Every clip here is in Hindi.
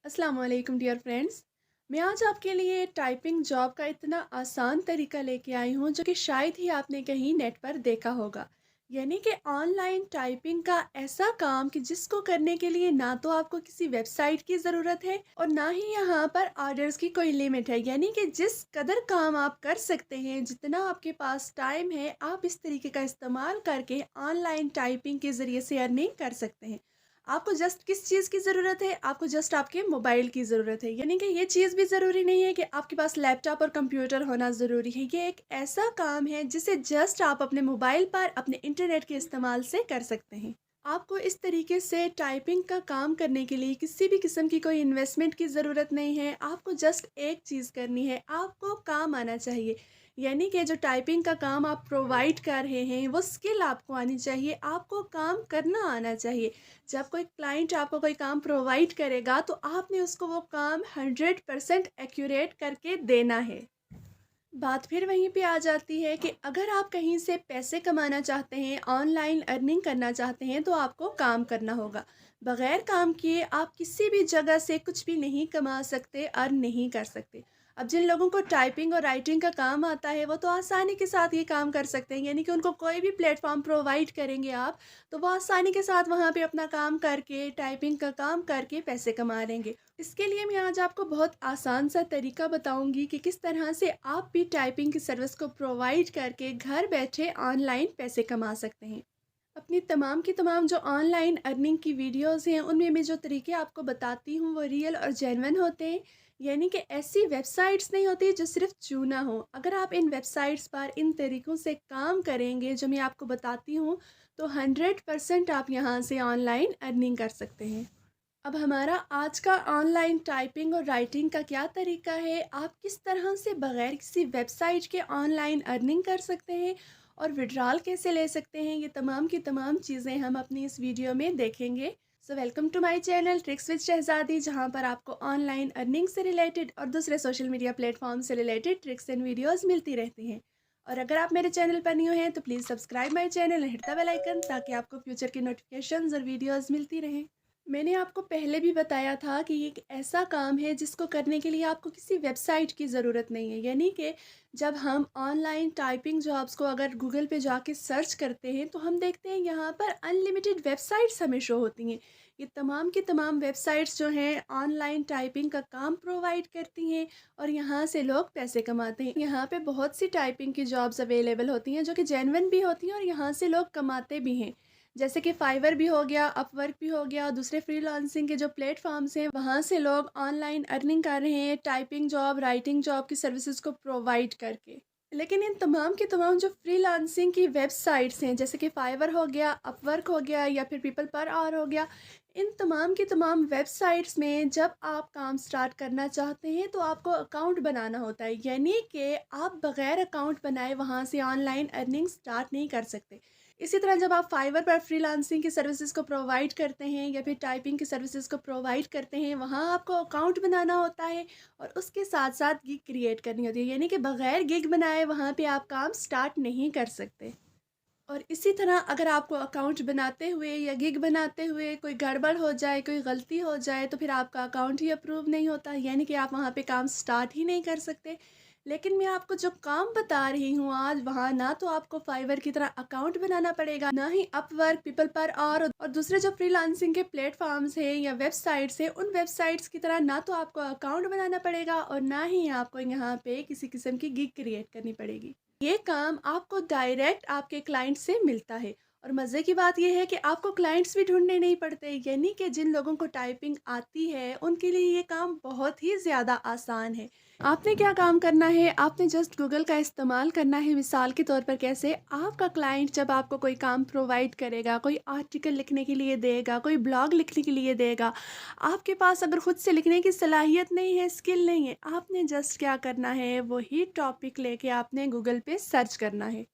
अस्सलाम वालेकुम डियर फ्रेंड्स। मैं आज आपके लिए टाइपिंग जॉब का इतना आसान तरीका लेके आई हूँ जो कि शायद ही आपने कहीं नेट पर देखा होगा। यानी कि ऑनलाइन टाइपिंग का ऐसा काम कि जिसको करने के लिए ना तो आपको किसी वेबसाइट की ज़रूरत है और ना ही यहाँ पर ऑर्डर्स की कोई लिमिट है। यानी कि जिस कदर काम आप कर सकते हैं, जितना आपके पास टाइम है, आप इस तरीके का इस्तेमाल करके ऑनलाइन टाइपिंग के ज़रिए से अर्निंग कर सकते हैं। आपको जस्ट किस चीज़ की ज़रूरत है? आपको जस्ट आपके मोबाइल की ज़रूरत है। यानी कि ये चीज़ भी ज़रूरी नहीं है कि आपके पास लैपटॉप और कंप्यूटर होना ज़रूरी है। ये एक ऐसा काम है जिसे जस्ट आप अपने मोबाइल पर अपने इंटरनेट के इस्तेमाल से कर सकते हैं। आपको इस तरीके से टाइपिंग का काम करने के लिए किसी भी किस्म की कोई इन्वेस्टमेंट की ज़रूरत नहीं है। आपको जस्ट एक चीज़ करनी है, आपको काम आना चाहिए। यानी कि जो टाइपिंग का काम आप प्रोवाइड कर रहे हैं, वो स्किल आपको आनी चाहिए, आपको काम करना आना चाहिए। जब कोई क्लाइंट आपको कोई काम प्रोवाइड करेगा तो आपने उसको वो काम 100% एक्यूरेट करके देना है। बात फिर वहीं पे आ जाती है कि अगर आप कहीं से पैसे कमाना चाहते हैं, ऑनलाइन अर्निंग करना चाहते हैं, तो आपको काम करना होगा। बगैर काम किए आप किसी भी जगह से कुछ भी नहीं कमा सकते, अर्न नहीं कर सकते। अब जिन लोगों को टाइपिंग और राइटिंग का काम आता है वो तो आसानी के साथ ये काम कर सकते हैं। यानी कि उनको कोई भी प्लेटफॉर्म प्रोवाइड करेंगे आप, तो वो आसानी के साथ वहाँ पे अपना काम करके, टाइपिंग का काम करके पैसे कमा लेंगे। इसके लिए मैं आज आपको बहुत आसान सा तरीका बताऊंगी कि किस तरह से आप भी टाइपिंग की सर्विस को प्रोवाइड करके घर बैठे ऑनलाइन पैसे कमा सकते हैं। अपनी तमाम की तमाम जो ऑनलाइन अर्निंग की वीडियोस हैं उनमें मैं जो तरीके आपको बताती हूँ वो रियल और जेन्युइन होते हैं। यानी कि ऐसी वेबसाइट्स नहीं होती जो सिर्फ चूना हो। अगर आप इन वेबसाइट्स पर इन तरीक़ों से काम करेंगे जो मैं आपको बताती हूँ, तो 100% आप यहाँ से ऑनलाइन अर्निंग कर सकते हैं। अब हमारा आज का ऑनलाइन टाइपिंग और राइटिंग का क्या तरीका है, आप किस तरह से बगैर किसी वेबसाइट के ऑनलाइन अर्निंग कर सकते हैं और विड्रॉल कैसे ले सकते हैं, ये तमाम की तमाम चीज़ें हम अपनी इस वीडियो में देखेंगे। So welcome to my channel tricks with Shahzadi, जहां पर आपको ऑनलाइन अर्निंग से रिलेटेड और दूसरे सोशल मीडिया प्लेटफॉर्म से रिलेटेड ट्रिक्स एंड वीडियोज़ मिलती रहती हैं। और अगर आप मेरे चैनल पर न्यू हैं तो please subscribe my channel and hit the bell icon, ताकि आपको फ्यूचर की नोटिफिकेशंस और वीडियोज़ मिलती रहें। मैंने आपको पहले भी बताया था कि ये एक ऐसा काम है जिसको करने के लिए आपको किसी वेबसाइट की ज़रूरत नहीं है। यानी कि जब हम ऑनलाइन टाइपिंग जॉब्स को अगर गूगल पे जाके सर्च करते हैं तो हम देखते हैं यहाँ पर अनलिमिटेड वेबसाइट्स हमें शो होती हैं। ये तमाम की तमाम वेबसाइट्स जो हैं ऑनलाइन टाइपिंग का काम प्रोवाइड करती हैं और यहाँ से लोग पैसे कमाते हैं। यहाँ पे बहुत सी टाइपिंग की जॉब्स अवेलेबल होती हैं जो कि जेन्युइन भी होती हैं और यहाँ से लोग कमाते भी हैं। जैसे कि फाइवर भी हो गया, अपवर्क भी हो गया, दूसरे फ्रीलांसिंग के जो प्लेटफॉर्म्स हैं वहाँ से लोग ऑनलाइन अर्निंग कर रहे हैं टाइपिंग जॉब, राइटिंग जॉब की सर्विसेज को प्रोवाइड करके। लेकिन इन तमाम के तमाम जो फ्रीलांसिंग की वेबसाइट्स हैं, जैसे कि फाइवर हो गया, अपवर्क हो गया या फिर पीपल पर आवर हो गया, इन तमाम की तमाम वेबसाइट्स में जब आप काम स्टार्ट करना चाहते हैं तो आपको अकाउंट बनाना होता है। यानी कि आप बगैर अकाउंट बनाए वहाँ से ऑनलाइन अर्निंग स्टार्ट नहीं कर सकते। इसी तरह जब आप फाइवर पर फ्रीलांसिंग की सर्विसेज को प्रोवाइड करते हैं या फिर टाइपिंग की सर्विसेज को प्रोवाइड करते हैं, वहाँ आपको अकाउंट बनाना होता है और उसके साथ साथ गिग क्रिएट करनी होती है। यानी कि बगैर गिग बनाए वहाँ पे आप काम स्टार्ट नहीं कर सकते। और इसी तरह अगर आपको अकाउंट बनाते हुए या गिग बनाते हुए कोई गड़बड़ हो जाए, कोई गलती हो जाए, तो फिर आपका अकाउंट ही अप्रूव नहीं होता। यानी कि आप वहाँ पे काम स्टार्ट ही नहीं कर सकते। लेकिन मैं आपको जो काम बता रही हूँ आज, वहाँ ना तो आपको फाइवर की तरह अकाउंट बनाना पड़ेगा, ना ही अपवर्क, पीपल पर और दूसरे जो फ्रीलांसिंग के प्लेटफॉर्म्स हैं या वेबसाइट्स हैं, उन वेबसाइट्स की तरह ना तो आपको अकाउंट बनाना पड़ेगा और ना ही आपको यहाँ पे किसी किस्म की गिग क्रिएट करनी पड़ेगी। ये काम आपको डायरेक्ट आपके क्लाइंट से मिलता है। और मज़े की बात यह है कि आपको क्लाइंट्स भी ढूंढने नहीं पड़ते। यानी कि जिन लोगों को टाइपिंग आती है उनके लिए ये काम बहुत ही ज़्यादा आसान है। आपने क्या काम करना है, आपने जस्ट गूगल का इस्तेमाल करना है। मिसाल के तौर पर कैसे, आपका क्लाइंट जब आपको कोई काम प्रोवाइड करेगा, कोई आर्टिकल लिखने के लिए देगा, कोई ब्लॉग लिखने के लिए देगा, आपके पास अगर खुद से लिखने की सलाहियत नहीं है, स्किल नहीं है, आपने जस्ट क्या करना है, वही टॉपिक लेके आपने गूगल पे सर्च करना है।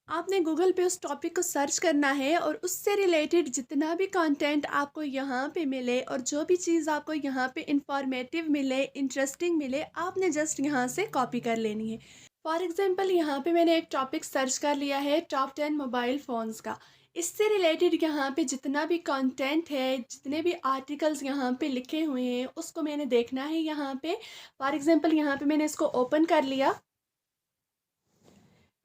आपने गूगल पे उस टॉपिक को सर्च करना है और उससे रिलेटेड जितना भी कंटेंट आपको यहाँ पे मिले और जो भी चीज़ आपको यहाँ पे इंफॉर्मेटिव मिले, इंटरेस्टिंग मिले, आपने जस्ट यहाँ से कॉपी कर लेनी है। फॉर एग्जांपल यहाँ पे मैंने एक टॉपिक सर्च कर लिया है, टॉप 10 मोबाइल फ़ोन्स का। इससे रिलेटेड यहाँ पे जितना भी कंटेंट है, जितने भी आर्टिकल्स यहाँ पे लिखे हुए हैं, उसको मैंने देखना है यहाँ पे। फॉर एग्ज़ाम्पल यहाँ पे मैंने इसको ओपन कर लिया।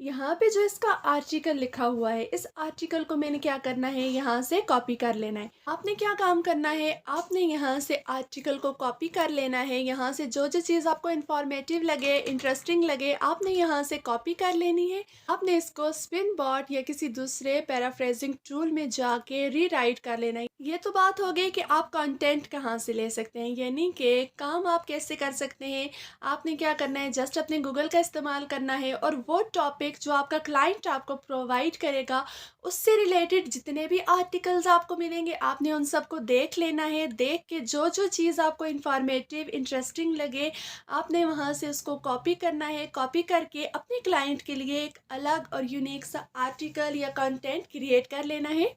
यहाँ पे जो इसका आर्टिकल लिखा हुआ है, इस आर्टिकल को मैंने क्या करना है, यहाँ से कॉपी कर लेना है। आपने क्या काम करना है, आपने यहाँ से आर्टिकल को कॉपी कर लेना है। यहाँ से जो जो चीज़ आपको इंफॉर्मेटिव लगे, इंटरेस्टिंग लगे, आपने यहाँ से कॉपी कर लेनी है। आपने इसको स्पिन बॉट या किसी दूसरे पैराफ्रेजिंग टूल में जाके रीराइट कर लेना है। ये तो बात हो गई कि आप कंटेंट कहाँ से ले सकते हैं, यानी कि काम आप कैसे कर सकते हैं। आपने क्या करना है, जस्ट अपने गूगल का इस्तेमाल करना है और वो टॉपिक जो आपका क्लाइंट आपको प्रोवाइड करेगा, उससे रिलेटेड जितने भी आर्टिकल्स आपको मिलेंगे, आपने उन सबको देख लेना है। देख के जो जो चीज़ आपको इंफॉर्मेटिव, इंटरेस्टिंग लगे, आपने वहाँ से उसको कॉपी करना है। कॉपी करके अपने क्लाइंट के लिए एक अलग और यूनिक सा आर्टिकल या कंटेंट क्रिएट कर लेना है।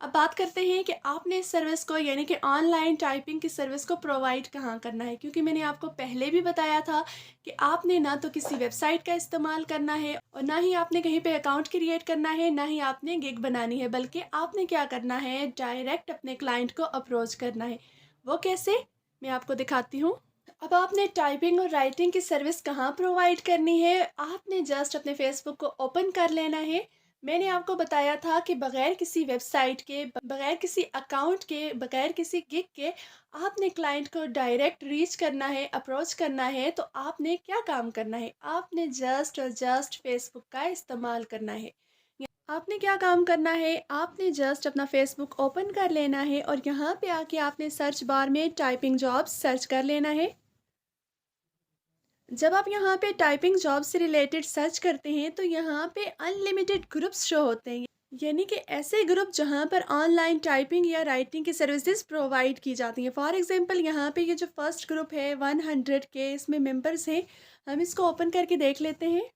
अब बात करते हैं कि आपने इस सर्विस को, यानी कि ऑनलाइन टाइपिंग की सर्विस को प्रोवाइड कहाँ करना है, क्योंकि मैंने आपको पहले भी बताया था कि आपने ना तो किसी वेबसाइट का इस्तेमाल करना है और ना ही आपने कहीं पे अकाउंट क्रिएट करना है, ना ही आपने गिग बनानी है, बल्कि आपने क्या करना है, डायरेक्ट अपने क्लाइंट को अप्रोच करना है। वो कैसे, मैं आपको दिखाती हूँ। अब आपने टाइपिंग और राइटिंग की सर्विस कहाँ प्रोवाइड करनी है, आपने जस्ट अपने फेसबुक को ओपन कर लेना है। मैंने आपको बताया था कि बगैर किसी वेबसाइट के, बगैर किसी अकाउंट के, बगैर किसी गिग के आपने क्लाइंट को डायरेक्ट रीच करना है, अप्रोच करना है। तो आपने क्या काम करना है, आपने जस्ट और जस्ट फेसबुक का इस्तेमाल करना है। आपने क्या काम करना है, आपने जस्ट अपना फेसबुक ओपन कर लेना है और यहाँ पे आके आपने सर्च बार में टाइपिंग जॉब्स सर्च कर लेना है। जब आप यहाँ पे टाइपिंग जॉब से रिलेटेड सर्च करते हैं तो यहाँ पे अनलिमिटेड ग्रुप्स शो होते हैं, यानी कि ऐसे ग्रुप जहाँ पर ऑनलाइन टाइपिंग या राइटिंग की सर्विसेज प्रोवाइड की जाती हैं। फॉर एग्जांपल यहाँ पे ये जो फर्स्ट ग्रुप है 100 के, इसमें मेंबर्स हैं। हम इसको ओपन करके देख लेते हैं।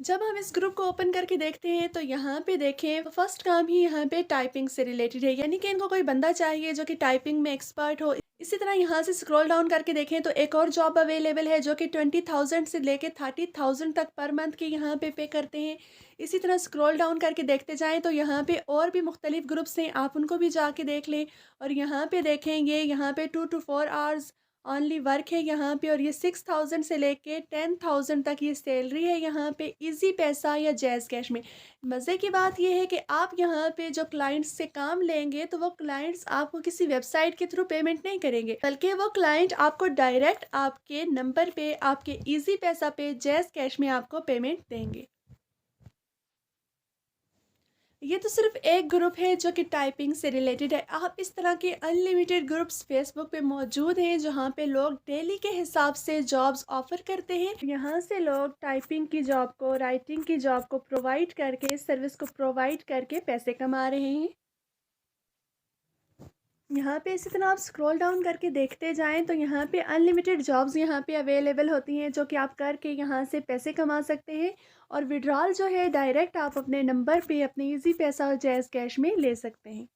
जब हम इस ग्रुप को ओपन करके देखते हैं तो यहाँ पे देखें, फर्स्ट काम ही यहाँ पे टाइपिंग से रिलेटेड है, यानी कि इनको कोई बंदा चाहिए जो कि टाइपिंग में एक्सपर्ट हो। इसी तरह यहाँ से स्क्रॉल डाउन करके देखें तो एक और जॉब अवेलेबल है जो कि 20,000 से लेके 30,000 तक पर मंथ की यहाँ पे करते हैं। इसी तरह स्क्रॉल डाउन करके देखते जाएं तो यहाँ पे और भी मुख्तलिफ ग्रुप्स हैं, आप उनको भी जाके देख लें। और यहाँ पे देखेंगे, यहाँ पे 2 to 4 आवर्स ऑनली वर्क है यहाँ पे, और ये 6,000 से लेके 10,000 तक ये सैलरी है यहाँ पे, इजी पैसा या जैज़ कैश में। मज़े की बात ये है कि आप यहाँ पे जो क्लाइंट्स से काम लेंगे तो वो क्लाइंट्स आपको किसी वेबसाइट के थ्रू पेमेंट नहीं करेंगे, बल्कि वो क्लाइंट आपको डायरेक्ट आपके नंबर पे, आपके इजी पैसा पे, जैज़ कैश में आपको पेमेंट देंगे। ये तो सिर्फ एक ग्रुप है जो कि टाइपिंग से रिलेटेड है। आप इस तरह के अनलिमिटेड ग्रुप्स फेसबुक पे मौजूद हैं जहाँ पे लोग डेली के हिसाब से जॉब्स ऑफर करते हैं। यहाँ से लोग टाइपिंग की जॉब को, राइटिंग की जॉब को प्रोवाइड करके, इस सर्विस को प्रोवाइड करके पैसे कमा रहे हैं। यहाँ पे इसी तरह आप स्क्रॉल डाउन करके देखते जाएं तो यहाँ पे अनलिमिटेड जॉब्स यहाँ पे अवेलेबल होती हैं जो कि आप करके यहाँ से पैसे कमा सकते हैं। और विड्रॉल जो है डायरेक्ट आप अपने नंबर पे, अपने इजी पैसा और जैज़ कैश में ले सकते हैं।